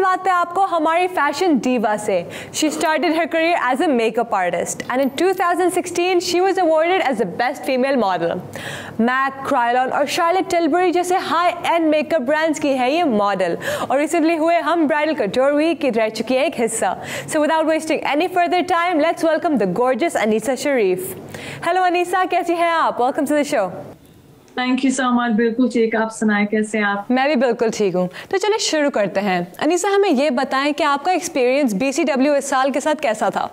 मिलवाते हैं आपको हमारी फैशन डीवा से। She started her career as a makeup artist and in 2016 she was awarded as the best female model. MAC, Kryolan और Charlotte Tilbury जैसे high end makeup brands की है ये model और रिसेंटली हुए हम ब्राइडल कटोर वीक की रह चुकी है एक हिस्सा। So without wasting any further time let's welcome the gorgeous Anisa Sharif. Hello Anisa, कैसी हैं आप? Welcome to the show. Thank you so much. बिल्कुल ठीक, आप सुनाएं कैसे हैं आप? मैं भी बिल्कुल ठीक हूँ। तो चलिए शुरू करते हैं। अनीसा, हमें ये बताएं कि आपका एक्सपीरियंस BCW इस साल के साथ कैसा था?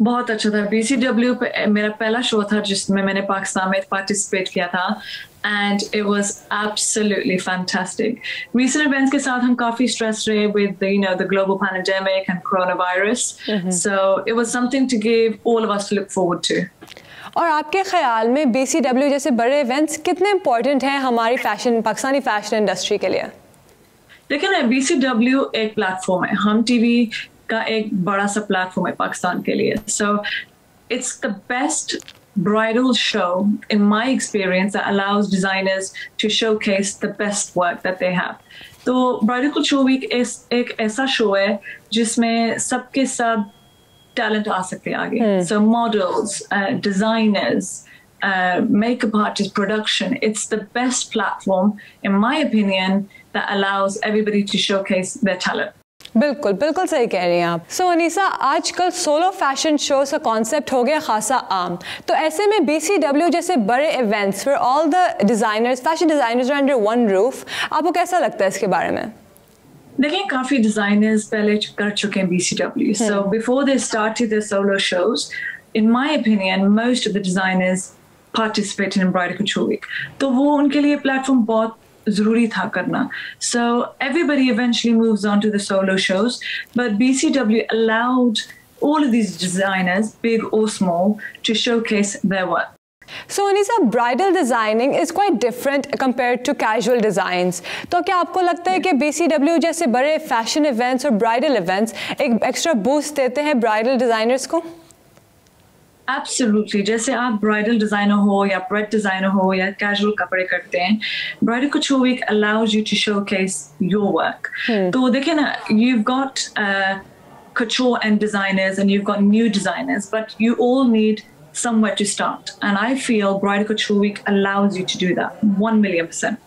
बहुत अच्छा था। BCW पे मेरा पहला शो था जिसमें मैंने पाकिस्तान में पार्टिसिपेट किया था and it was absolutely fantastic. Recent events के साथ हम काफी स्ट्रेस रहे with the global pandemic and coronavirus, so it was something to give all of us to look forward to. और आपके ख्याल में BCW जैसे बड़े इवेंट्स कितने इंपॉर्टेंट हैं हमारी पाकिस्तानी फैशन इंडस्ट्री के लिए? देखिए ना, BCW एक प्लेटफॉर्म है, हम टीवी का एक बड़ा सा प्लेटफॉर्म है पाकिस्तान के लिए। So it's the best bridal show in my experience that allows designers to showcase the best work that they have. तो ब्राइडल कटोर वीक एक ऐसा शो है जिसमें सबके सब टैलेंट आ सकते हैं आगे। So models, designers, makeup artists, production, it's the best platform in my opinion that allows everybody to showcase their talent. बिल्कुल बिल्कुल सही कह रही हैं आप। सो अनीसा, आजकल सोलो फैशन शोज का कॉन्सेप्ट हो गया खासा आम, तो ऐसे में BCW जैसे बड़े events for all the designers, fashion designers are under one roof, आपको कैसा लगता है इसके बारे में? देखिए, काफी डिजाइनर्स पहले कर चुके हैं BCW, so before they started their solo shows, in my opinion, most of the designers participated in Bridal Couture Week. तो वो उनके लिए प्लेटफॉर्म बहुत ज़रूरी था करना. So everybody eventually moves on to the solo shows, but BCW allowed all of these designers, big or small, to showcase their work. So Anisa, bridal designing is quite different compared to casual designs. तो क्या आपको लगता है कि BCW जैसे बड़े fashion events और bridal events एक एक्स्ट्रा बूस्ट देते हैं ब्राइडल डिजाइनर्स को? Absolutely. जैसे आप ब्राइडल डिजाइनर हो या ब्रेड डिजाइनर हो या कैजुअल कपड़े करते हैं, bridal couture week allows you to showcase your work. तो देखिए ना, you've got couture and designers and you've got new designers, but you all need somewhere to start, and I feel Bridal Couture Week allows you to do that 1,000,000%.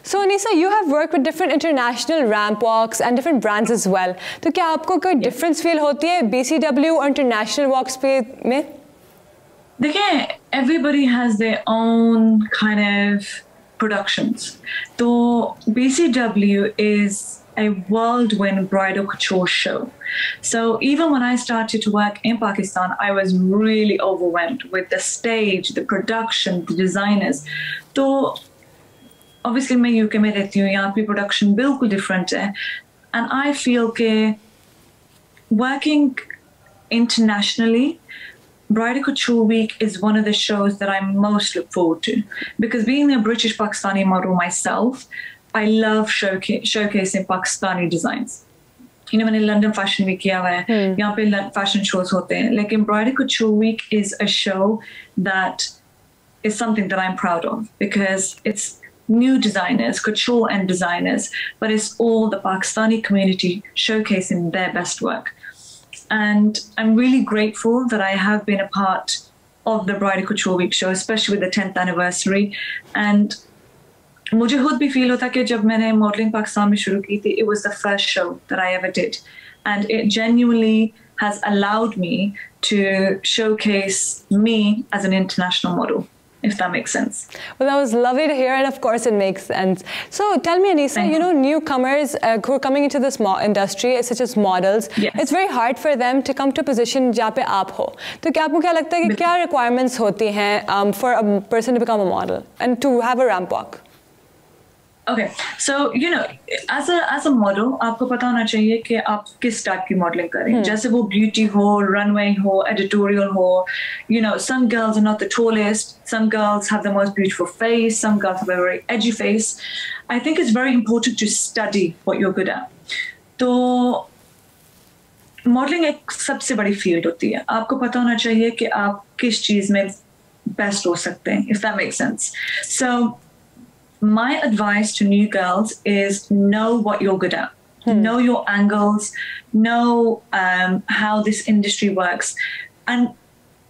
So Anisa, you have worked with different international ramp walks and different brands as well. तो क्या आपको कोई difference feel होती है BCW और international walks पे में? देखिए, everybody has their own kind of productions. तो BCW is a whirlwind bridal couture show. So even when I started to work in Pakistan, I was really overwhelmed with the stage, the production, the designers. So obviously मैं UK में रहती हूँ, यहाँ पे production बिल्कुल different है, and I feel कि working internationally, Bridal Couture Week is one of the shows that I most look forward to, because being a British Pakistani model myself, I love showcasing Pakistani designs. You know, मैंने London Fashion Week किया हुआ है, यहाँ पे fashion shows होते हैं, लेकिन Bridal Couture Week is a show that is something that I'm proud of, because it's new designers, couture and designers, but it's all the Pakistani community showcasing their best work. And I'm really grateful that I have been a part of the Bridal Couture Week show, especially with the 10th anniversary. And मुझे खुद भी feel होता कि जब मैंने modelling Pakistan में शुरू की थी, it was the first show that I ever did, and it genuinely has allowed me to showcase me as an international model, if that makes sense. Well, that was lovely to hear, and of course it makes sense. So tell me, Anisa, you know, newcomers who are coming into this industry, such as models, yes, it's very hard for them to come to a position जहाँ पे आप हो. तो क्या आपको क्या लगता है कि क्या requirements होती हैं for a person to become a model and to have a ramp walk? Okay, so you know, as a model, आपको पता होना चाहिए कि आप किस टाइप की मॉडलिंग करें. जैसे वो ब्यूटी हो, रनवे हो, एडिटोरियल हो. You know, some girls are not the tallest. Some girls have the most beautiful face. Some girls have a very edgy face. I think it's very important to study what you're good at. तो modelling एक सबसे बड़ी field होती है. आपको पता होना चाहिए कि आप किस चीज में बेस्ट हो सकते हैं, if that makes sense. So my advice to new girls is know what you're good at. Know your angles, know how this industry works. And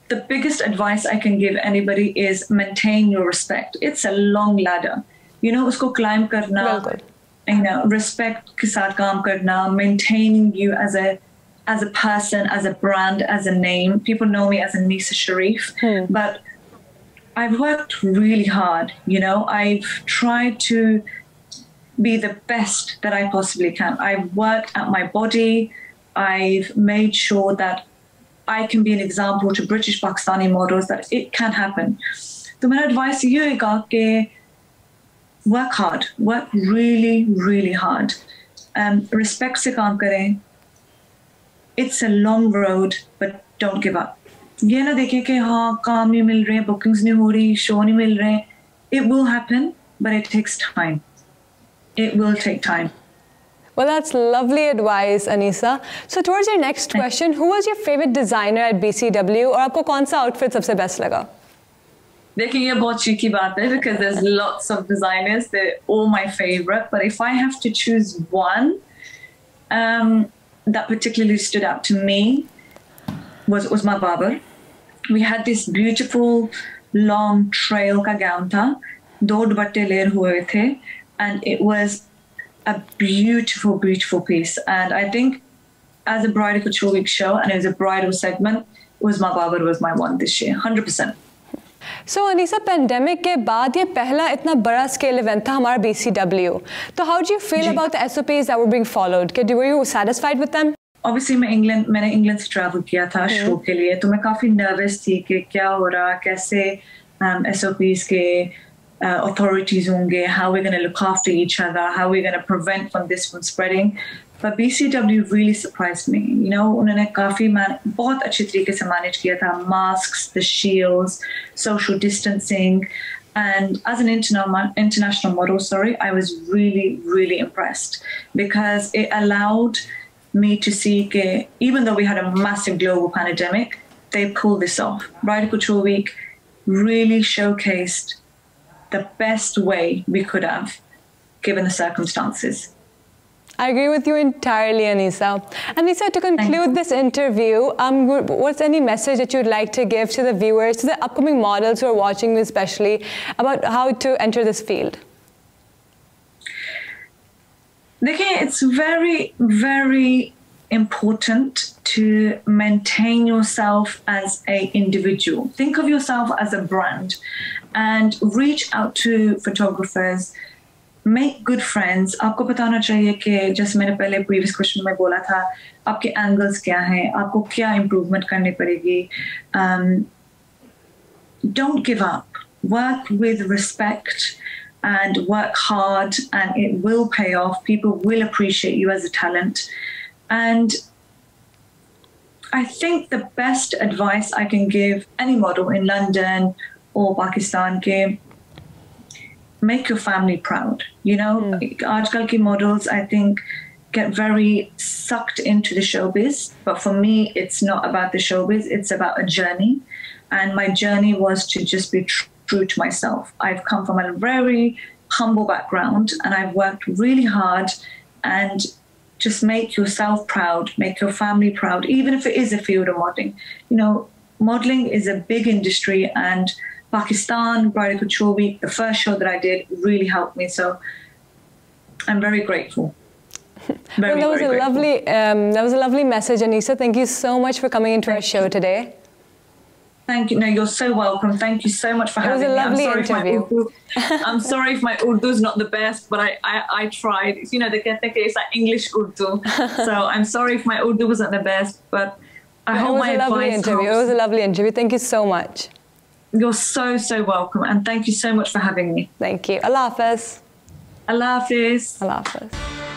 the biggest advice I can give anybody is maintain your respect. It's a long ladder. You know, usko climb karna, you know, respect ke saath kaam karna, maintaining you as a person, as a brand, as a name. People know me as Anisa Sharif, but I've worked really hard. You know, I've tried to be the best that I possibly can. I've worked at my body. I've made sure that I can be an example to British Pakistani models that it can happen. So my advice to you is work hard, work really, really hard. Respect se kaam kare. It's a long road, but don't give up. ये ना देखें कि हाँ काम नहीं मिल रहे, bookings नहीं हो रही, show नहीं मिल रहे. It will happen, but it takes time. It will take time. Well, that's lovely advice, Anisa. So towards your next question, who was your favorite designer at BCW और आपको कौन सा outfit सबसे best लगा? देखिए ये बहुत cheeky बात है because there's lots of designers. They're all my favorite. But if I have to choose one that particularly stood out to me was Uzma Babar. We had this beautiful long trail ka gown tha. Do dupatte layer hue the. And it was a beautiful, beautiful piece. And I think as a Bridal Couture Week show, and it was a bridal segment, Uzma Babar was my one this year, 100%. So Anisa, pandemic के बाद ये पहला इतना बड़ा scale event था हमारा BCW. So how do you feel about the SOPs that were being followed? Were you satisfied with them? Obviously मैंने England से ट्रैवल किया था शो के लिए, तो मैं काफ़ी नर्वस थी कि क्या हो रहा, कैसे SOPs के authorities होंगे, how we're going to look after each other, how we're going to prevent this from spreading. But BCW really surprised me. You know, उन्होंने काफ़ी बहुत अच्छे तरीके से manage किया था, masks, the shields, social distancing. And as an international model, I was really, really impressed because it allowed me to see that even though we had a massive global pandemic, they pulled this off. Bridal Couture Week really showcased the best way we could have, given the circumstances. I agree with you entirely, Anisa. Anisa, to conclude this interview, what's any message that you'd like to give to the viewers, to the upcoming models who are watching you especially, about how to enter this field? It's very, very important to maintain yourself as an individual. Think of yourself as a brand and reach out to photographers. Make good friends. आपको बताना चाहिए कि जैसे मैंने पहले previous question में बोला था, आपके angles क्या हैं, आपको क्या improvement करनी पड़ेगी. Don't give up. Work with respect and work hard, and it will pay off. People will appreciate you as a talent. And I think the best advice I can give any model in London or Pakistan ke make your family proud. You know, aajkal ki models, I think, get very sucked into the showbiz. But for me, it's not about the showbiz. It's about a journey. And my journey was to just be true to myself. I've come from a very humble background and I've worked really hard, and just make yourself proud, make your family proud, even if it is a field of modeling. You know, modeling is a big industry, and Pakistan Bridal Couture Week, the first show that I did, really helped me. So I'm very grateful. Well, that was a lovely message, Anisa. Thank you so much for coming into our show today. Thank you. No, you're so welcome. Thank you so much for having me. It was a lovely interview. I'm sorry if my Urdu is not the best, but I tried. You know, the it's like English Urdu. So I'm sorry if my Urdu wasn't the best, but I hope my advice helps. It was a lovely interview. Thank you so much. You're so, so welcome. And thank you so much for having me. Thank you. Allah Hafiz. Allah Hafiz. Allah Hafiz.